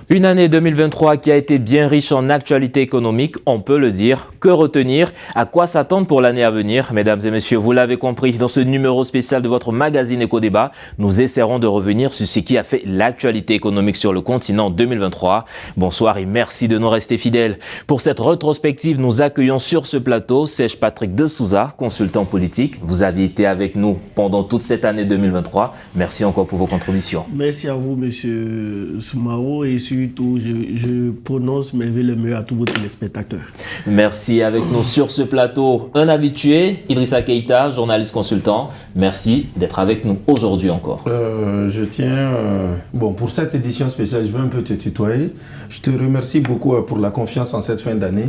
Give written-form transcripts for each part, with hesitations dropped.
Une année 2023 qui a été bien riche en actualité économique, on peut le dire. Que retenir? À quoi s'attendre pour l'année à venir? Mesdames et messieurs, vous l'avez compris, dans ce numéro spécial de votre magazine Éco-Débat, nous essaierons de revenir sur ce qui a fait l'actualité économique sur le continent 2023. Bonsoir et merci de nous rester fidèles. Pour cette rétrospective, nous accueillons sur ce plateau Serge Patrick de Souza, consultant politique. Vous avez été avec nous pendant toute cette année 2023. Merci encore pour vos contributions. Merci à vous, monsieur Soumaro, et surtout, je prononce mes vœux les meilleurs à tous vos téléspectateurs. Merci. Avec nous sur ce plateau, un habitué, Idrissa Keïta, journaliste consultant. Merci d'être avec nous aujourd'hui encore. Je tiens, pour cette édition spéciale, je vais un peu te tutoyer. Je te remercie beaucoup pour la confiance en cette fin d'année.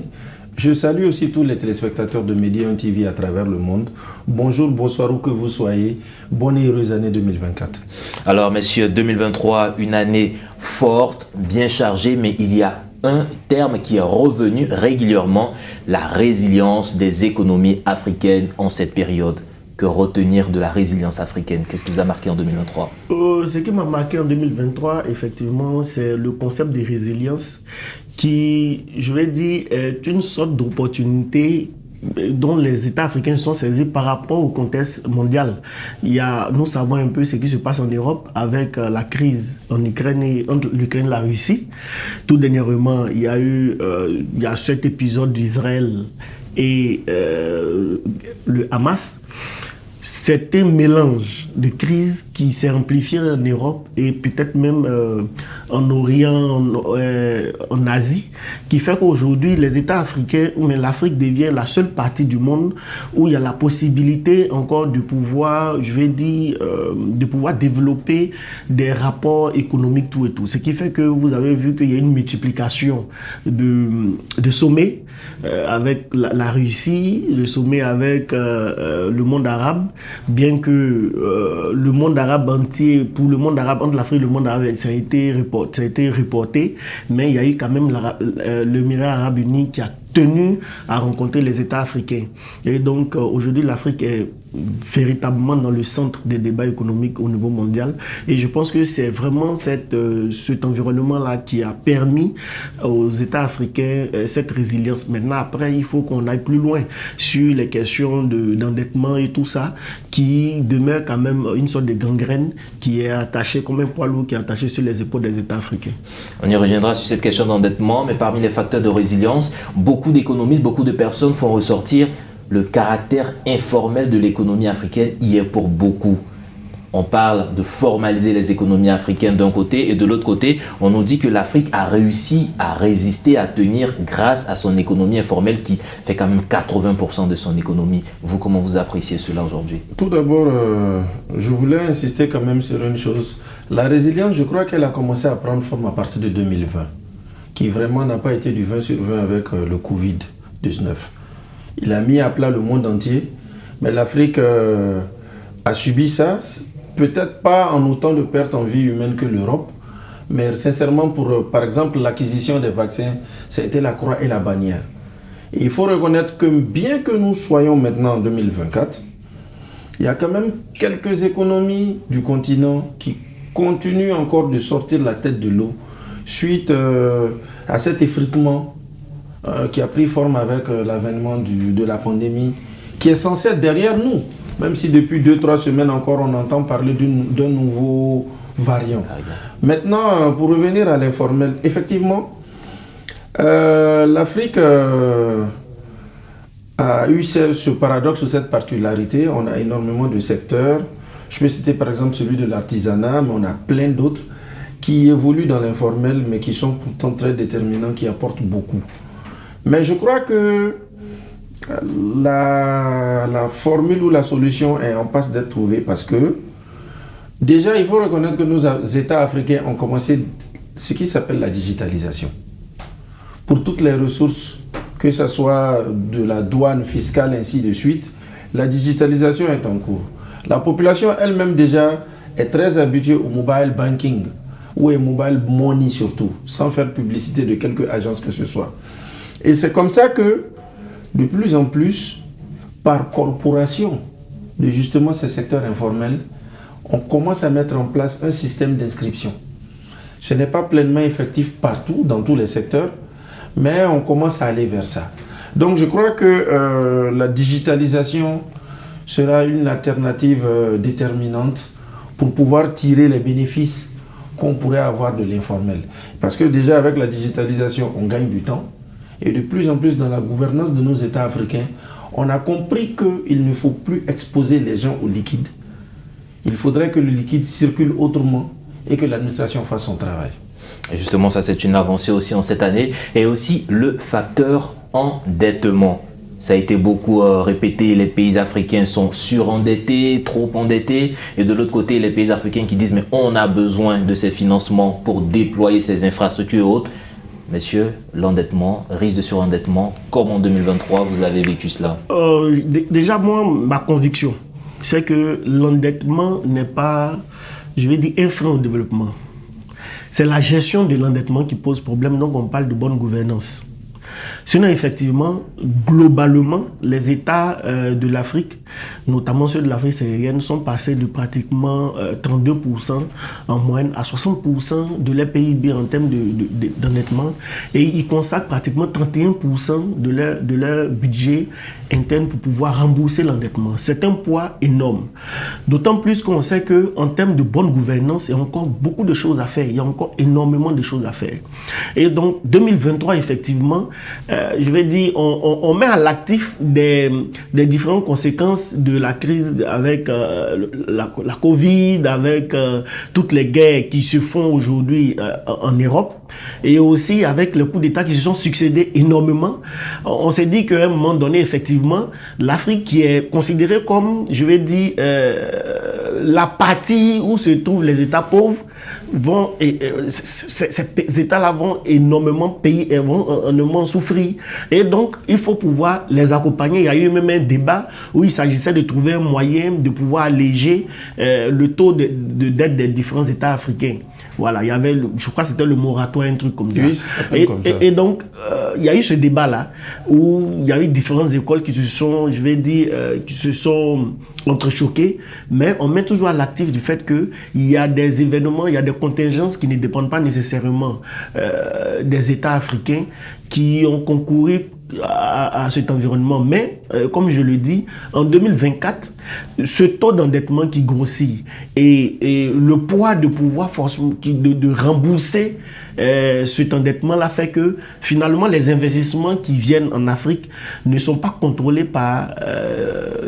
Je salue aussi tous les téléspectateurs de Média 1 TV à travers le monde. Bonjour, bonsoir, où que vous soyez. Bonne et heureuse année 2024. Alors, messieurs, 2023, une année forte, bien chargée, mais il y a un terme qui est revenu régulièrement, la résilience des économies africaines en cette période. Que retenir de la résilience africaine? Qu'est-ce qui vous a marqué en 2023? Ce qui m'a marqué en 2023, effectivement, c'est le concept de résilience qui, je vais dire, est une sorte d'opportunité dont les États africains sont saisis par rapport au contexte mondial. Nous savons un peu ce qui se passe en Europe avec la crise en Ukraine entre l'Ukraine et la Russie. Tout dernièrement, il y a cet épisode d'Israël et le Hamas. C'est un mélange de crises qui s'est amplifié en Europe et peut-être même en Orient, en Asie, qui fait qu'aujourd'hui, les États africains, mais l'Afrique devient la seule partie du monde où il y a la possibilité encore de pouvoir, de pouvoir développer des rapports économiques, tout et tout. Ce qui fait que vous avez vu qu'il y a une multiplication de sommets avec la Russie, le sommet avec le monde arabe, bien que le monde arabe entier, pour le monde arabe, entre l'Afrique et le monde arabe, ça a été reporté, mais il y a eu quand même l'Émirat arabe uni qui a tenu à rencontrer les États africains. Et donc aujourd'hui, l'Afrique est véritablement dans le centre des débats économiques au niveau mondial. Et je pense que c'est vraiment cet environnement-là qui a permis aux États africains cette résilience. Maintenant, après, il faut qu'on aille plus loin sur les questions d'endettement et tout ça, qui demeure quand même une sorte de gangrène qui est attachée comme un poids lourd qui est attaché sur les épaules des États africains. On y reviendra sur cette question d'endettement, mais parmi les facteurs de résilience, beaucoup d'économistes, beaucoup de personnes font ressortir le caractère informel de l'économie africaine y est pour beaucoup. On parle de formaliser les économies africaines d'un côté et de l'autre côté, on nous dit que l'Afrique a réussi à résister, à tenir grâce à son économie informelle qui fait quand même 80% de son économie. Vous, comment vous appréciez cela aujourd'hui? Tout d'abord, je voulais insister quand même sur une chose. La résilience, je crois qu'elle a commencé à prendre forme à partir de 2020, qui vraiment n'a pas été du 20 sur 20 avec le Covid-19. Il a mis à plat le monde entier, mais l'Afrique a subi ça, peut-être pas en autant de pertes en vie humaine que l'Europe, mais sincèrement par exemple, l'acquisition des vaccins, ça a été la croix et la bannière. Et il faut reconnaître que bien que nous soyons maintenant en 2024, il y a quand même quelques économies du continent qui continuent encore de sortir la tête de l'eau suite à cet effritement qui a pris forme avec l'avènement de la pandémie, qui est censé être derrière nous, même si depuis 2-3 semaines encore on entend parler d'un nouveau variant. Maintenant, pour revenir à l'informel, effectivement, l'Afrique a eu ce paradoxe ou cette particularité. On a énormément de secteurs. Je peux citer par exemple celui de l'artisanat, mais on a plein d'autres qui évoluent dans l'informel, mais qui sont pourtant très déterminants, qui apportent beaucoup. Mais je crois que la formule ou la solution est en passe d'être trouvée parce que déjà, il faut reconnaître que nos États africains ont commencé ce qui s'appelle la digitalisation. Pour toutes les ressources, que ce soit de la douane fiscale, ainsi de suite, la digitalisation est en cours. La population elle-même déjà est très habituée au mobile banking ou au mobile money surtout, sans faire publicité de quelque agence que ce soit. Et c'est comme ça que, de plus en plus, par corporation de justement ces secteurs informels, on commence à mettre en place un système d'inscription Ce n'est pas pleinement effectif partout, dans tous les secteurs, mais on commence à aller vers ça. Donc je crois que la digitalisation sera une alternative déterminante pour pouvoir tirer les bénéfices qu'on pourrait avoir de l'informel. Parce que déjà avec la digitalisation, on gagne du temps. Et de plus en plus dans la gouvernance de nos États africains, on a compris qu'il ne faut plus exposer les gens au liquide. Il faudrait que le liquide circule autrement et que l'administration fasse son travail. Et justement, ça c'est une avancée aussi en cette année. Et aussi le facteur endettement. Ça a été beaucoup répété, les pays africains sont surendettés, trop endettés. Et de l'autre côté, les pays africains qui disent mais on a besoin de ces financements pour déployer ces infrastructures et autres. Messieurs, l'endettement, risque de surendettement, comme en 2023, vous avez vécu cela? Déjà, moi, ma conviction, c'est que l'endettement n'est pas, je vais dire, un frein au développement. C'est la gestion de l'endettement qui pose problème, donc on parle de bonne gouvernance. Sinon, effectivement, globalement, les États de l'Afrique, notamment ceux de l'Afrique saharienne, sont passés de pratiquement 32% en moyenne à 60% de leur PIB en termes d'endettement. Et ils consacrent pratiquement 31% de leur budget interne pour pouvoir rembourser l'endettement. C'est un poids énorme. D'autant plus qu'on sait qu'en termes de bonne gouvernance, il y a encore beaucoup de choses à faire. Il y a encore énormément de choses à faire. Et donc, 2023, effectivement, je vais dire, on met à l'actif des différentes conséquences de la crise avec la Covid, avec toutes les guerres qui se font aujourd'hui en Europe, et aussi avec les coups d'État qui se sont succédés énormément. On s'est dit qu'à un moment donné, effectivement, l'Afrique qui est considérée comme, je vais dire, la partie où se trouvent les États pauvres, ces États-là vont énormément payer et vont énormément souffrir. Et donc, il faut pouvoir les accompagner. Il y a eu même un débat où il s'agissait de trouver un moyen de pouvoir alléger le taux de dette des différents États africains. Voilà, il y avait, je crois que c'était le moratoire, un truc comme ça. Oui, et donc, il y a eu ce débat-là où il y a eu différentes écoles qui se sont, je vais dire, qui se sont entrechoquées, mais on met toujours à l'actif du fait qu'il y a des événements, il y a des contingences qui ne dépendent pas nécessairement des États africains qui ont concouru à cet environnement. Mais, comme je le dis, en 2024, ce taux d'endettement qui grossit et le poids de pouvoir de rembourser cet endettement-là fait que finalement les investissements qui viennent en Afrique ne sont pas contrôlés par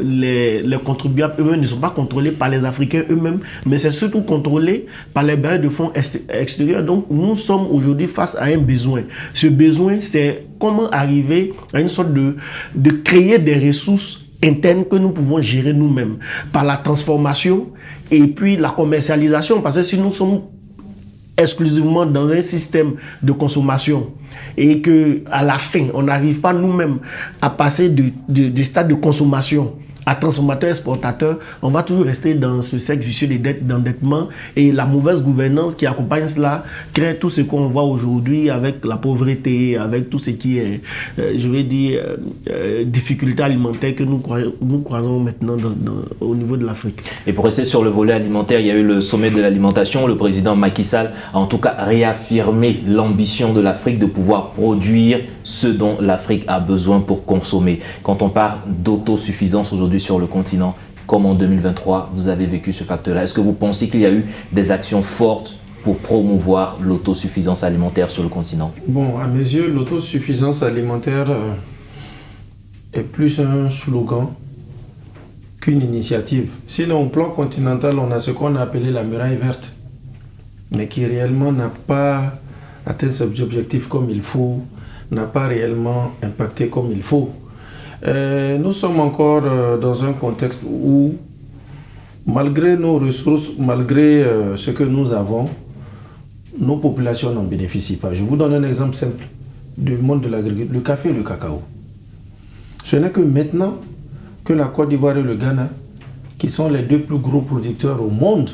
les contribuables eux-mêmes, ne sont pas contrôlés par les Africains eux-mêmes, mais c'est surtout contrôlé par les bailleurs de fonds extérieurs. Donc nous sommes aujourd'hui face à un besoin. Ce besoin, c'est comment arriver à une sorte de créer des ressources internes que nous pouvons gérer nous-mêmes par la transformation et puis la commercialisation, parce que si nous sommes exclusivement dans un système de consommation et que à la fin on n'arrive pas nous-mêmes à passer du stade de consommation à transformateur-exportateur, on va toujours rester dans ce cercle vicieux d'endettement, et la mauvaise gouvernance qui accompagne cela crée tout ce qu'on voit aujourd'hui avec la pauvreté, avec tout ce qui est, je vais dire, difficultés alimentaires que nous croisons maintenant au niveau de l'Afrique. Et pour rester sur le volet alimentaire, il y a eu le sommet de l'alimentation. Le président Macky Sall a en tout cas réaffirmé l'ambition de l'Afrique de pouvoir produire ce dont l'Afrique a besoin pour consommer. Quand on parle d'autosuffisance aujourd'hui sur le continent, comme en 2023, vous avez vécu ce facteur-là. Est-ce que vous pensez qu'il y a eu des actions fortes pour promouvoir l'autosuffisance alimentaire sur le continent? Bon, à mes yeux, l'autosuffisance alimentaire est plus un slogan qu'une initiative. Sinon, au plan continental, on a ce qu'on a appelé la muraille verte, mais qui réellement n'a pas atteint ses objectifs comme il faut, n'a pas réellement impacté comme il faut. Nous sommes encore dans un contexte où, malgré nos ressources, malgré ce que nous avons, nos populations n'en bénéficient pas. Je vous donne un exemple simple du monde de l'agriculture, le café et le cacao. Ce n'est que maintenant que la Côte d'Ivoire et le Ghana, qui sont les deux plus gros producteurs au monde,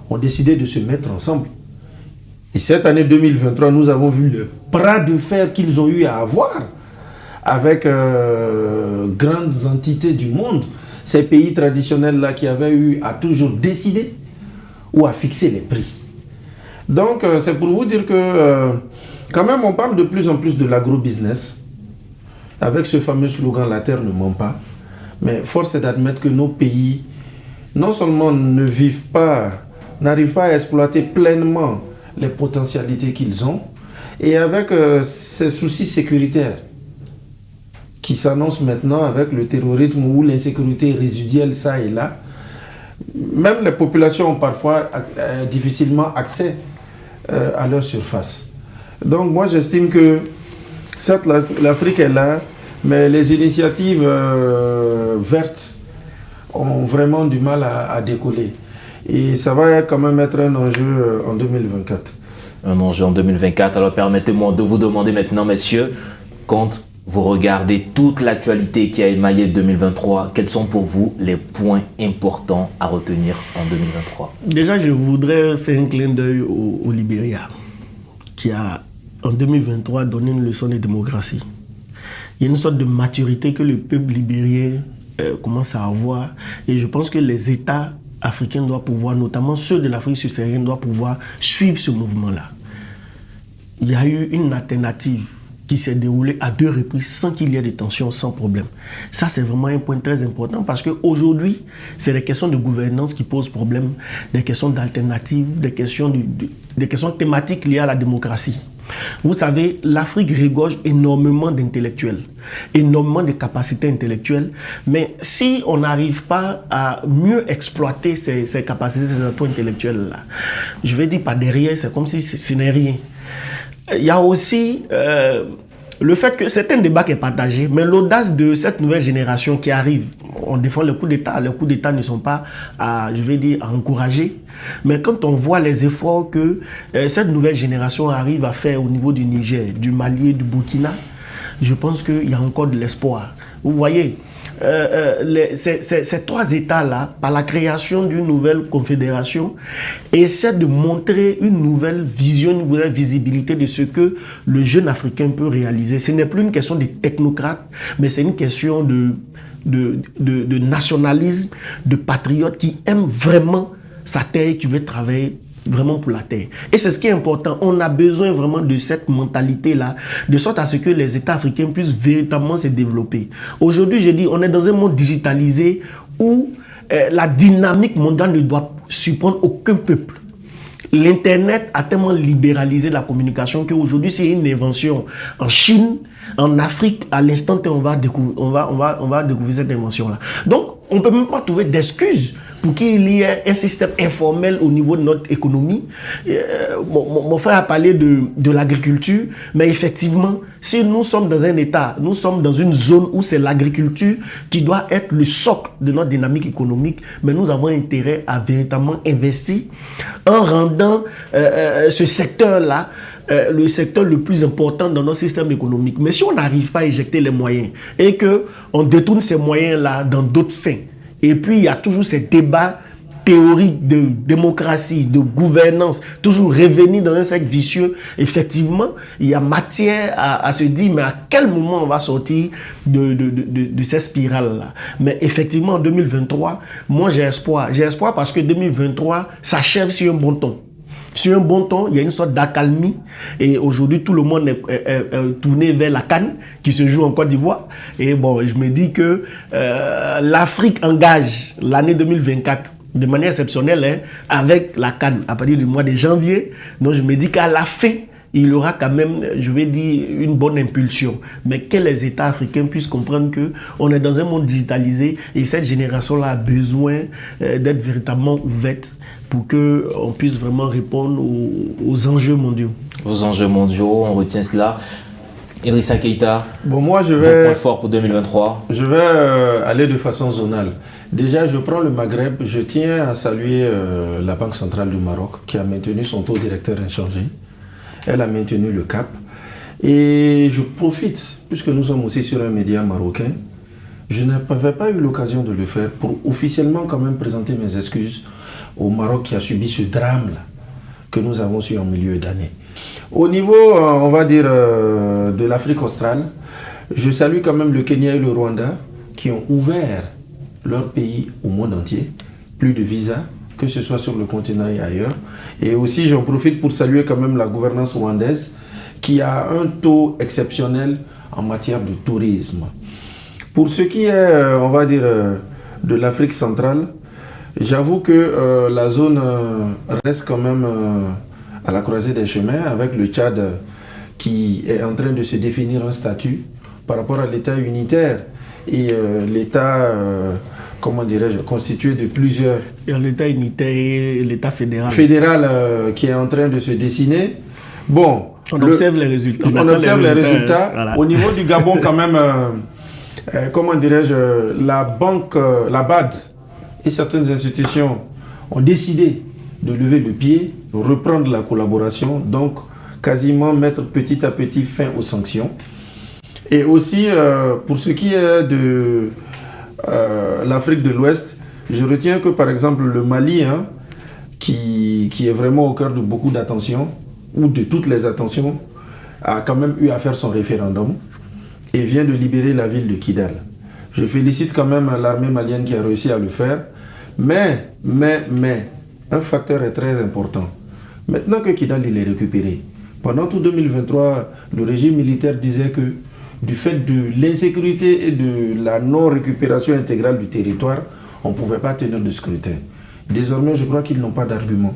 ont décidé de se mettre ensemble. Et cette année 2023, nous avons vu le bras de fer qu'ils ont eu à avoir avec grandes entités du monde, ces pays traditionnels-là qui avaient eu à toujours décider ou à fixer les prix. Donc, c'est pour vous dire que, quand même, on parle de plus en plus de l'agro-business, avec ce fameux slogan « La terre ne ment pas ». Mais force est d'admettre que nos pays, non seulement n'arrivent pas à exploiter pleinement les potentialités qu'ils ont, et avec ces soucis sécuritaires qui s'annoncent maintenant avec le terrorisme ou l'insécurité résiduelle ça et là, même les populations ont parfois difficilement accès à leur surface. Donc moi j'estime que certes l'Afrique est là, mais les initiatives vertes ont vraiment du mal à décoller. Et ça va quand même être un enjeu en 2024. Un enjeu en 2024. Alors permettez-moi de vous demander maintenant, messieurs, quand vous regardez toute l'actualité qui a émaillé 2023, quels sont pour vous les points importants à retenir en 2023? Déjà, je voudrais faire un clin d'œil au Libéria, qui a en 2023 donné une leçon de démocratie. Il y a une sorte de maturité que le peuple libérien commence à avoir, et je pense que les États africains doivent pouvoir, notamment ceux de l'Afrique subsaharienne, doivent pouvoir suivre ce mouvement-là. Il y a eu une alternative qui s'est déroulée à 2 reprises sans qu'il y ait de tensions, sans problème. Ça, c'est vraiment un point très important parce qu'aujourd'hui, c'est des questions de gouvernance qui posent problème, des questions d'alternatives, des questions thématiques liées à la démocratie. Vous savez, l'Afrique regorge énormément d'intellectuels, énormément de capacités intellectuelles, mais si on n'arrive pas à mieux exploiter ces capacités, ces atouts intellectuels-là, je vais dire par derrière, c'est comme si ce n'est rien. Il y a aussi le fait que c'est un débat qui est partagé, mais l'audace de cette nouvelle génération qui arrive, on défend le coup d'État, les coups d'État ne sont pas à encourager, mais quand on voit les efforts que cette nouvelle génération arrive à faire au niveau du Niger, du Mali et du Burkina, je pense qu'il y a encore de l'espoir. Vous voyez, ces 3 États-là, par la création d'une nouvelle confédération, essaient de montrer une nouvelle vision, une nouvelle visibilité de ce que le jeune Africain peut réaliser. Ce n'est plus une question de technocrates, mais c'est une question de nationalisme, de patriote qui aime vraiment sa terre et qui veut travailler vraiment pour la terre. Et c'est ce qui est important. On a besoin vraiment de cette mentalité-là, de sorte à ce que les États africains puissent véritablement se développer. Aujourd'hui, je dis, on est dans un monde digitalisé où la dynamique mondiale ne doit surprendre aucun peuple. L'Internet a tellement libéralisé la communication qu'aujourd'hui, c'est une invention en Chine, en Afrique, à l'instant T, on va découvrir cette invention-là. Donc, on ne peut même pas trouver d'excuses pour qu'il y ait un système informel au niveau de notre économie. Mon frère a parlé de l'agriculture, mais effectivement, si nous sommes dans un État, nous sommes dans une zone où c'est l'agriculture qui doit être le socle de notre dynamique économique, mais nous avons intérêt à véritablement investir en rendant ce secteur-là le secteur le plus important dans notre système économique. Mais si on n'arrive pas à éjecter les moyens et qu'on détourne ces moyens-là dans d'autres fins, et puis il y a toujours ces débats théoriques de démocratie, de gouvernance, toujours revenir dans un cercle vicieux, effectivement, il y a matière à se dire, mais à quel moment on va sortir de cette spirale-là? Mais effectivement, en 2023, moi j'ai espoir. J'ai espoir parce que 2023 s'achève sur un bon ton. Sur un bon ton, il y a une sorte d'accalmie. Et aujourd'hui, tout le monde est tourné vers la CAN qui se joue en Côte d'Ivoire. Et bon, je me dis que l'Afrique engage l'année 2024 de manière exceptionnelle avec la CAN à partir du mois de janvier. Donc, je me dis qu'à la fin, il aura quand même, je vais dire, une bonne impulsion. Mais que les États africains puissent comprendre qu'on est dans un monde digitalisé et cette génération-là a besoin d'être véritablement ouverte pour qu'on puisse vraiment répondre aux enjeux mondiaux. Aux enjeux mondiaux, on retient cela. Idrissa Keïta, bon, moi je vos vais, points forts pour 2023. Je vais aller de façon zonale. Déjà, je prends le Maghreb. Je tiens à saluer la Banque centrale du Maroc qui a maintenu son taux directeur inchangé. Elle a maintenu le cap. Et je profite, puisque nous sommes aussi sur un média marocain, je n'avais pas eu l'occasion de le faire pour officiellement quand même présenter mes excuses au Maroc qui a subi ce drame-là que nous avons su en milieu d'année. Au niveau, on va dire, de l'Afrique australe, je salue quand même le Kenya et le Rwanda qui ont ouvert leur pays au monde entier. Plus de visas, que ce soit sur le continent et ailleurs. Et aussi, j'en profite pour saluer quand même la gouvernance rwandaise qui a un taux exceptionnel en matière de tourisme. Pour ce qui est, on va dire, de l'Afrique centrale, j'avoue que la zone reste quand même à la croisée des chemins avec le Tchad qui est en train de se définir un statut par rapport à l'État unitaire et l'État, comment dirais-je, constitué de plusieurs... Il y a l'État unitaire et l'État fédéral. Fédéral qui est en train de se dessiner. Bon... On observe les résultats. On observe les résultats. Voilà. Au niveau du Gabon, quand même, comment dirais-je, la banque, la BAD et certaines institutions ont décidé de lever le pied, de reprendre la collaboration, donc quasiment mettre petit à petit fin aux sanctions. Et aussi, pour ce qui est de l'Afrique de l'Ouest, je retiens que par exemple le Mali, qui est vraiment au cœur de beaucoup d'attention, ou de toutes les attentions, a quand même eu à faire son référendum et vient de libérer la ville de Kidal. Je félicite quand même l'armée malienne qui a réussi à le faire, mais, un facteur est très important. Maintenant que Kidal il est récupéré, pendant tout 2023, le régime militaire disait que du fait de l'insécurité et de la non-récupération intégrale du territoire, on ne pouvait pas tenir de scrutin. Désormais, je crois qu'ils n'ont pas d'argument.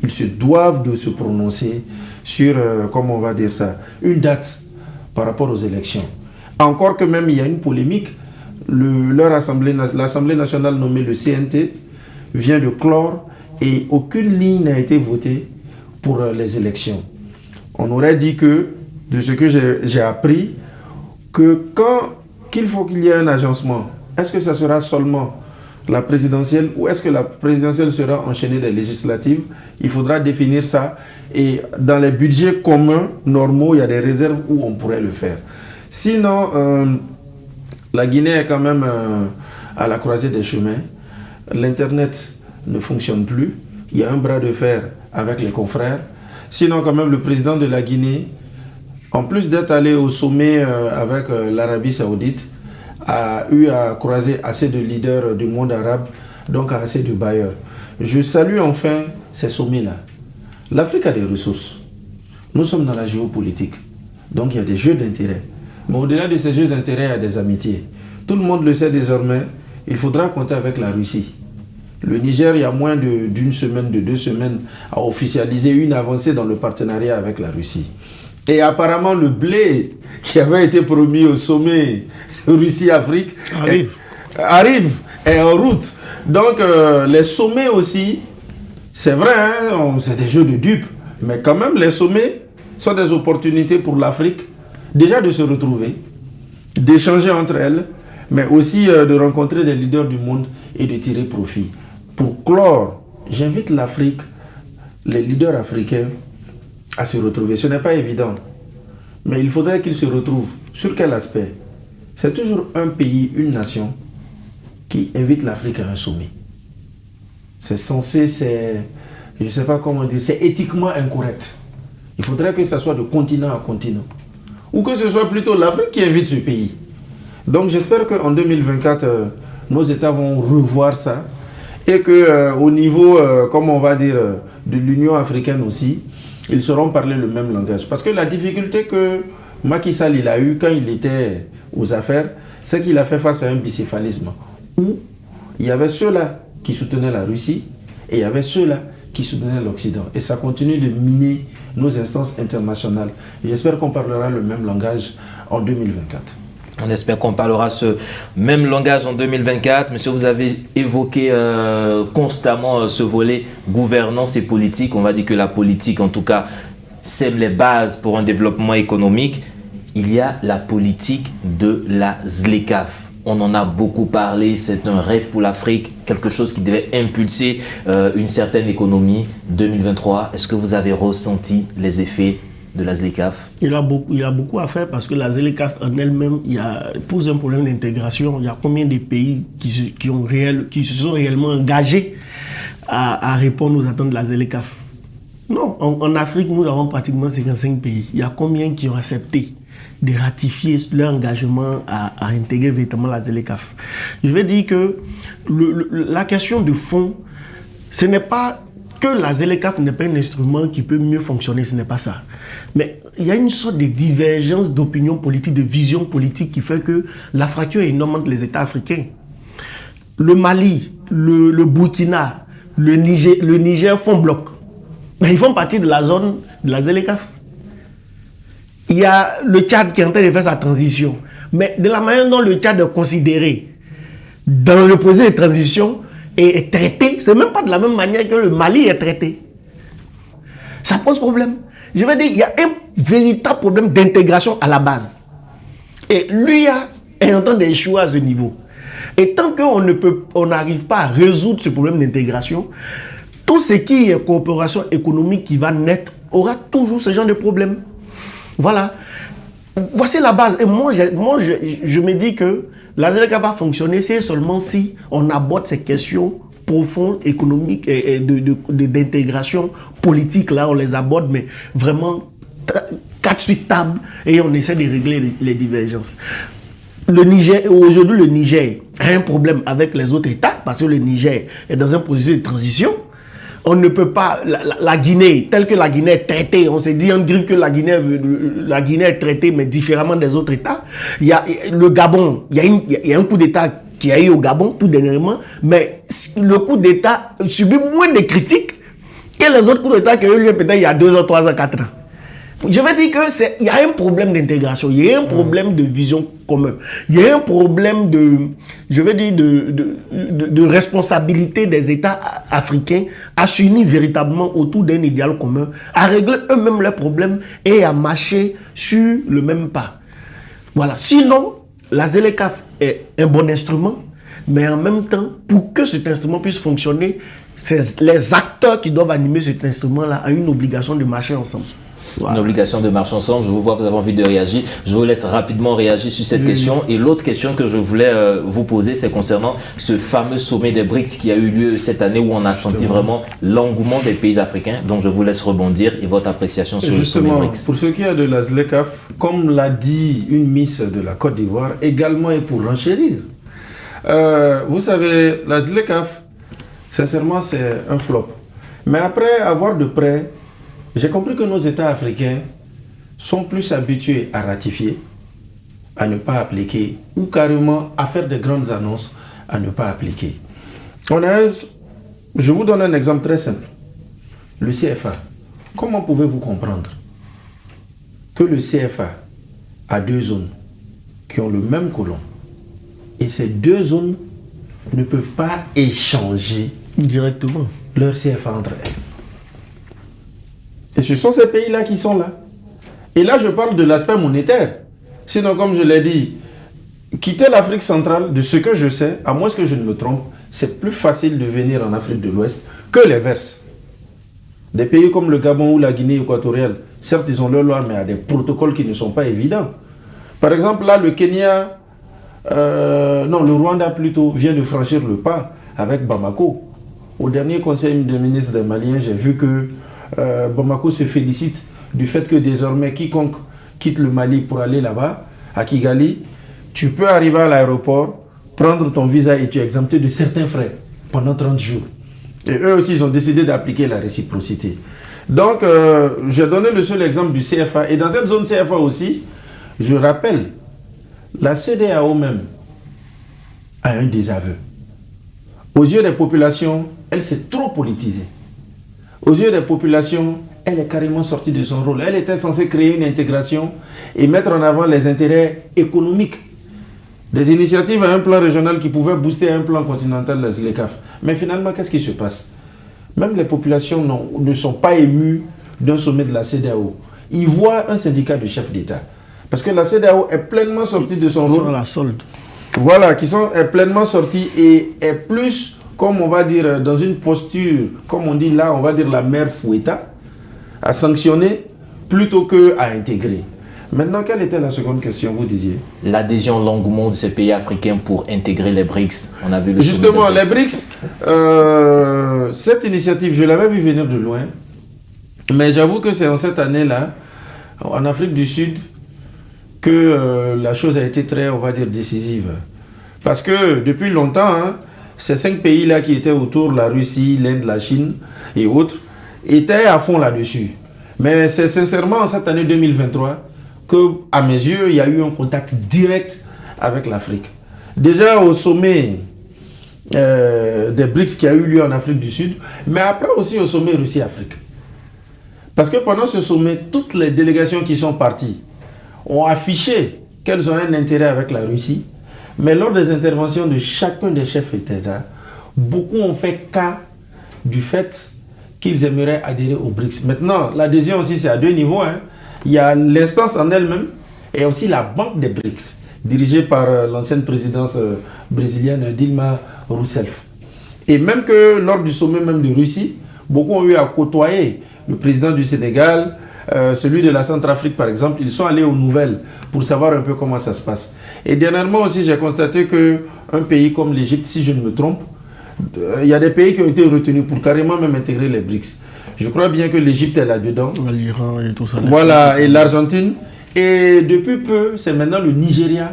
Ils se doivent de se prononcer sur, comment on va dire ça, une date par rapport aux élections. Encore que même il y a une polémique, l'Assemblée nationale nommée le CNT vient de clore et aucune ligne n'a été votée pour les élections. On aurait dit que, de ce que j'ai appris, qu'il faut qu'il y ait un agencement. Est-ce que ça sera seulement la présidentielle ou est-ce que la présidentielle sera enchaînée des législatives? Il faudra définir ça. Et dans les budgets communs, normaux, il y a des réserves où on pourrait le faire. Sinon, la Guinée est quand même à la croisée des chemins. L'Internet ne fonctionne plus. Il y a un bras de fer avec les confrères. Sinon, quand même, le président de la Guinée, en plus d'être allé au sommet avec l'Arabie Saoudite, a eu à croiser assez de leaders du monde arabe, donc assez de bailleurs. Je salue enfin ces sommets-là. L'Afrique a des ressources. Nous sommes dans la géopolitique. Donc il y a des jeux d'intérêt. Mais au-delà de ces jeux d'intérêt, il y a des amitiés. Tout le monde le sait désormais, il faudra compter avec la Russie. Le Niger, il y a moins d'une semaine, de 2 semaines, a officialisé une avancée dans le partenariat avec la Russie. Et apparemment, le blé qui avait été promis au sommet Russie-Afrique arrive, est en route. Donc, les sommets aussi, c'est vrai, c'est des jeux de dupes, mais quand même, les sommets sont des opportunités pour l'Afrique, déjà de se retrouver, d'échanger entre elles, mais aussi de rencontrer des leaders du monde et de tirer profit. Pour clore, j'invite l'Afrique, les leaders africains, à se retrouver. Ce n'est pas évident, mais il faudrait qu'ils se retrouvent. Sur quel aspect? C'est toujours un pays, une nation qui invite l'Afrique à un sommet. C'est censé, je ne sais pas comment dire, c'est éthiquement incorrect. Il faudrait que ce soit de continent à continent. Ou que ce soit plutôt l'Afrique qui invite ce pays. Donc j'espère qu'en 2024, nos États vont revoir ça. Et qu'au niveau, comme on va dire, de l'Union africaine aussi, ils sauront parler le même langage. Parce que la difficulté que Macky Sall il a eu quand il était aux affaires, c'est qu'il a fait face à un bicéphalisme. Où il y avait ceux-là qui soutenaient la Russie et il y avait ceux-là qui soutenaient l'Occident. Et ça continue de miner nos instances internationales. J'espère qu'on parlera le même langage en 2024. On espère qu'on parlera ce même langage en 2024. Monsieur, vous avez évoqué constamment ce volet gouvernance et politique. On va dire que la politique, en tout cas, sème les bases pour un développement économique. Il y a la politique de la ZLECAf. On en a beaucoup parlé, c'est un rêve pour l'Afrique, quelque chose qui devait impulser une certaine économie. 2023, est-ce que vous avez ressenti les effets de la ZLECAf? Il y a beaucoup à faire parce que la ZLECAf en elle-même pose un problème d'intégration. Il y a combien de pays qui se sont réellement engagés à répondre aux attentes de la ZLECAf? Non, en Afrique, nous avons pratiquement 55 pays. Il y a combien qui ont accepté de ratifier leur engagement à intégrer véritablement la ZLECAf? Je vais dire que la question de fond Ce n'est pas que la ZLECAf n'est pas un instrument qui peut mieux fonctionner, ce n'est pas ça. Mais il y a une sorte de divergence d'opinion politique, de vision politique qui fait que la fracture est énorme entre les États africains. Le Mali, le Burkina, le Niger font bloc. Mais ils font partie de la zone de la ZLECAf. Il y a le Tchad qui est en train de faire sa transition. Mais de la manière dont le Tchad est considéré dans le processus de transition et est traité, c'est même pas de la même manière que le Mali est traité. Ça pose problème. Je veux dire, il y a un véritable problème d'intégration à la base. Et l'UIA est en train d'échouer à ce niveau. Et tant qu'on n'arrive pas à résoudre ce problème d'intégration, tout ce qui est coopération économique qui va naître aura toujours ce genre de problème. Voilà. Voici la base. Et moi, je me dis que la ZLECAf va fonctionner, c'est seulement si on aborde ces questions profondes, économiques et d'intégration politique. Là, on les aborde, mais vraiment 4 sur table et on essaie de régler les divergences. Aujourd'hui, le Niger a un problème avec les autres États parce que le Niger est dans un processus de transition. On ne peut pas, la Guinée, telle que la Guinée est traitée, on s'est dit en griffe que la Guinée est traitée, mais différemment des autres États. Il y a le Gabon, il y a un coup d'État qui a eu au Gabon tout dernièrement, mais le coup d'État subit moins de critiques que les autres coups d'État qui ont eu lieu peut-être il y a 2 ans, 3 ans, 4 ans. Je veux dire qu'il y a un problème d'intégration, il y a un problème de vision commune, il y a un problème de responsabilité des États africains à s'unir véritablement autour d'un idéal commun, à régler eux-mêmes leurs problèmes et à marcher sur le même pas. Voilà. Sinon, la ZLECAf est un bon instrument, mais en même temps, pour que cet instrument puisse fonctionner, c'est les acteurs qui doivent animer cet instrument-là ont une obligation de marcher ensemble. Voilà. Une obligation de marcher ensemble. Je vous vois, vous avez envie de réagir. Je vous laisse rapidement réagir sur cette question. Et l'autre question que je voulais vous poser, c'est concernant ce fameux sommet des BRICS qui a eu lieu cette année où on a senti vraiment l'engouement des pays africains. Donc je vous laisse rebondir et votre appréciation sur le sommet BRICS. Pour ce qui est de la ZLECAf, comme l'a dit une Miss de la Côte d'Ivoire, également et pour renchérir. Vous savez, la ZLECAf, sincèrement, c'est un flop. Mais après avoir de près, j'ai compris que nos États africains sont plus habitués à ratifier, à ne pas appliquer, ou carrément à faire de grandes annonces, à ne pas appliquer. Je vous donne un exemple très simple. Le CFA. Comment pouvez-vous comprendre que le CFA a 2 zones qui ont le même colon et ces 2 zones ne peuvent pas échanger directement leur CFA entre elles? Et ce sont ces pays-là qui sont là. Et là, je parle de l'aspect monétaire. Sinon, comme je l'ai dit, quitter l'Afrique centrale, de ce que je sais, à moins que je ne me trompe, c'est plus facile de venir en Afrique de l'Ouest que l'inverse. Des pays comme le Gabon ou la Guinée équatoriale, certes, ils ont leur loi, mais il y a des protocoles qui ne sont pas évidents. Par exemple, là, le Kenya, le Rwanda plutôt, vient de franchir le pas avec Bamako. Au dernier conseil des ministres des Maliens, j'ai vu que Bamako se félicite du fait que désormais quiconque quitte le Mali pour aller là-bas, à Kigali, tu peux arriver à l'aéroport, prendre ton visa et tu es exempté de certains frais pendant 30 jours. Et eux aussi, ils ont décidé d'appliquer la réciprocité. Donc, j'ai donné le seul exemple du CFA. Et dans cette zone CFA aussi, je rappelle, la CEDEAO même a un désaveu. Aux yeux des populations, elle s'est trop politisée. Aux yeux des populations, elle est carrément sortie de son rôle. Elle était censée créer une intégration et mettre en avant les intérêts économiques. Des initiatives à un plan régional qui pouvaient booster un plan continental, la ZLECAf. Mais finalement, qu'est-ce qui se passe? Même les populations ne sont pas émues d'un sommet de la CEDEAO. Ils voient un syndicat de chefs d'État. Parce que la CEDEAO est pleinement sortie de son rôle. la solde. Voilà, est pleinement sortie et est plus, comme on va dire, dans une posture, comme on dit là, on va dire la mère Fouetta, à sanctionner plutôt qu'à intégrer. Maintenant, quelle était la seconde question, vous disiez? L'adhésion, l'engouement de ces pays africains pour intégrer les BRICS. On a vu le Justement, les BRICS, cette initiative, je l'avais vu venir de loin, mais j'avoue que c'est en cette année-là, en Afrique du Sud, que la chose a été très, on va dire, décisive. Parce que depuis longtemps, ces 5 pays-là qui étaient autour, la Russie, l'Inde, la Chine et autres, étaient à fond là-dessus. Mais c'est sincèrement en cette année 2023 que, à mes yeux, il y a eu un contact direct avec l'Afrique. Déjà au sommet des BRICS qui a eu lieu en Afrique du Sud, mais après aussi au sommet Russie-Afrique. Parce que pendant ce sommet, toutes les délégations qui sont parties ont affiché qu'elles ont un intérêt avec la Russie, mais lors des interventions de chacun des chefs d'État, beaucoup ont fait cas du fait qu'ils aimeraient adhérer aux BRICS. Maintenant, l'adhésion aussi, c'est à 2 niveaux. Il y a l'instance en elle-même et aussi la banque des BRICS, dirigée par l'ancienne présidence brésilienne Dilma Rousseff. Et même que lors du sommet même de Russie, beaucoup ont eu à côtoyer le président du Sénégal, celui de la Centrafrique par exemple. Ils sont allés aux nouvelles pour savoir un peu comment ça se passe. Et dernièrement aussi, j'ai constaté qu'un pays comme l'Égypte, si je ne me trompe, il y a des pays qui ont été retenus pour carrément même intégrer les BRICS. Je crois bien que l'Égypte est là-dedans. L'Iran et tout ça. Voilà, et l'Argentine. Et depuis peu, c'est maintenant le Nigeria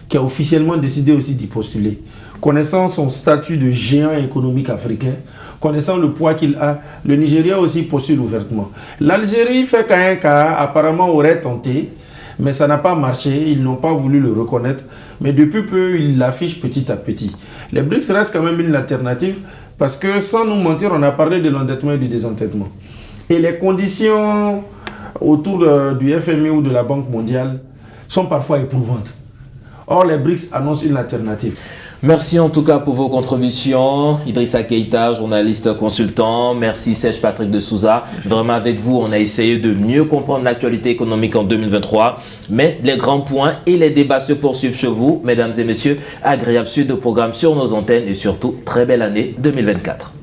qui a officiellement décidé aussi d'y postuler. Connaissant son statut de géant économique africain, connaissant le poids qu'il a, le Nigeria aussi postule ouvertement. L'Algérie fait qu'un cas, apparemment aurait tenté, mais ça n'a pas marché, ils n'ont pas voulu le reconnaître, mais depuis peu, ils l'affichent petit à petit. Les BRICS restent quand même une alternative, parce que sans nous mentir, on a parlé de l'endettement et du désendettement. Et les conditions autour du FMI ou de la Banque mondiale sont parfois éprouvantes. Or, les BRICS annoncent une alternative. Merci en tout cas pour vos contributions. Idrissa Keïta, journaliste consultant. Merci Serge Patrick de Souza. Vraiment avec vous, on a essayé de mieux comprendre l'actualité économique en 2023. Mais les grands points et les débats se poursuivent chez vous. Mesdames et messieurs, agréable suite de programme sur nos antennes et surtout, très belle année 2024.